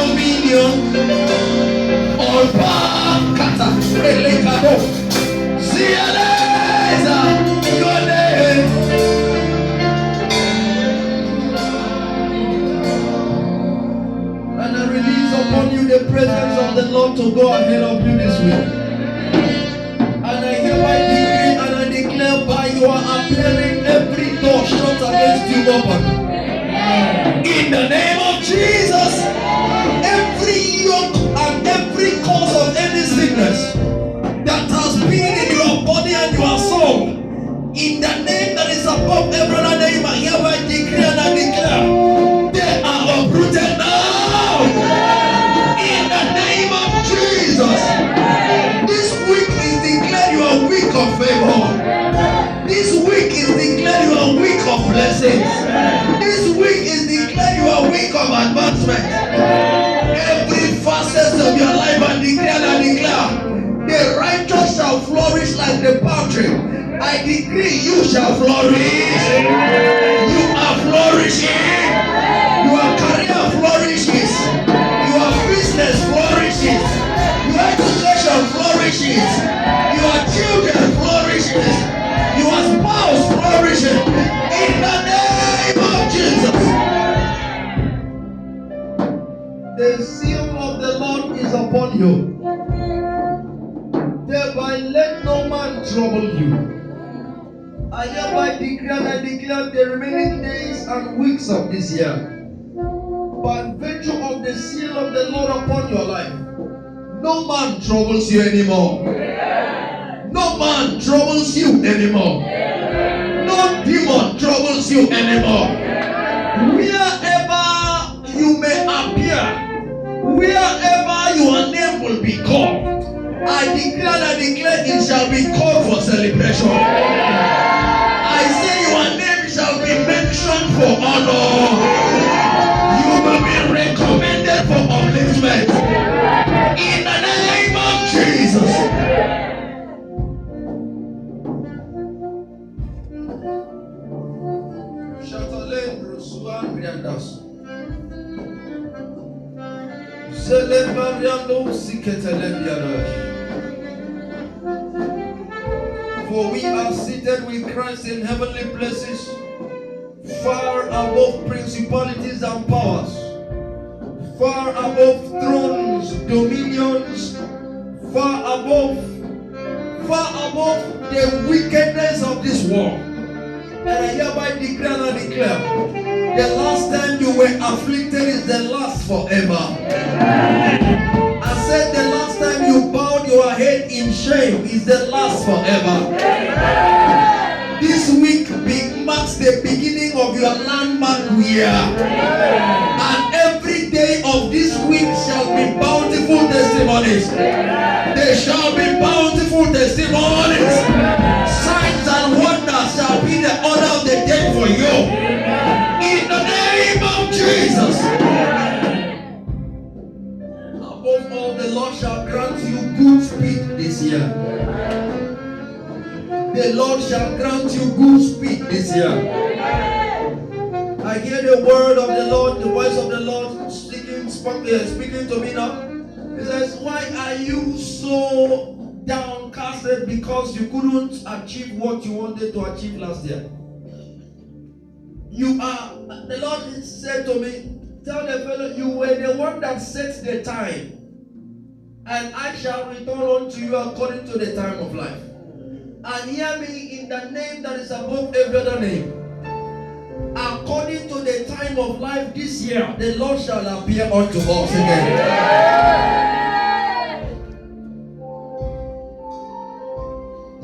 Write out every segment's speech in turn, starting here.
dominion, all power, kata, elekabo, zialeza, your name. And I release upon you the presence of the Lord to go ahead of you this week. And I hereby decree and I declare by your appearing every door shut against you open. In the name of Jesus, every yoke and every cause of any sickness that has been in your body and your soul, in the name that is above every other name, I hereby decree and I declare, they are uprooted now. In the name of Jesus, this week is declared your week of favor. This week is declared your week of blessings. This week is declared your week of advancement. Every facet of your life I declare and declare, the righteous shall flourish like the palm tree. I decree you shall flourish. You are flourishing. Your career flourishes. Your business flourishes. Your education flourishes. Your children flourishes. Your spouse flourishes. In the name of Jesus. The seal of the Lord is upon you. Thereby let no man trouble you. I hereby decree and I declare the remaining days and weeks of this year, by virtue of the seal of the Lord upon your life, no man troubles you anymore. No man troubles you anymore. No demon troubles you anymore. Wherever you may appear, wherever your name will be called, I declare and I declare it shall be called for celebration. I say your name shall be mentioned for honor. You will be recommended for upliftment. In the name of Jesus. For we are seated with Christ in heavenly places, far above principalities and powers, far above thrones, dominions, far above the wickedness of this world. And I hereby declare and declare, the last time you were afflicted is the last forever. I said the last time you bowed your head in shame is the last forever. This week marks the beginning of your landmark year. And every day of this week shall be bountiful testimonies. There shall be bountiful testimonies. Signs and wonders shall be the order of the day for you. In the name of Jesus. Above all, the Lord shall grant you good speed this year. The Lord shall grant you good speed this year. I hear the word of the Lord, the voice of the Lord speaking to me now. He says, why are you so downcasted because you couldn't achieve what you wanted to achieve last year? The Lord said to me, tell the fellow, you were the one that set the time, and I shall return unto you according to the time of life. And hear me, in the name that is above every other name, according to the time of life this year, the Lord shall appear unto us again.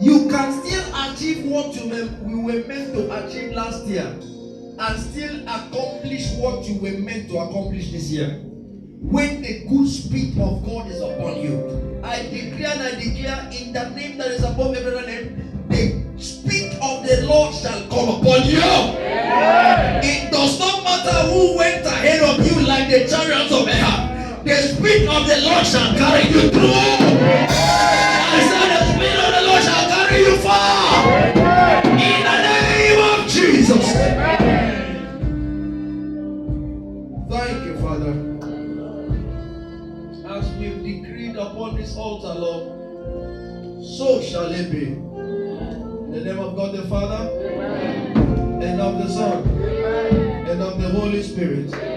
You can still achieve what we were meant to achieve last year, and still accomplish what you were meant to accomplish this year. When the good spirit of God is upon you, I declare and I declare in the name that is above every other name, the spirit of the Lord shall come upon you. It does not matter who went ahead of you like the chariots of Ahab. The spirit of the Lord shall carry you through. I said the spirit of the Lord shall carry you far. In the name of Jesus. Thank you, Father. this altar, Lord, so shall it be. In the name of God the Father, and of the Son, and of the Holy Spirit.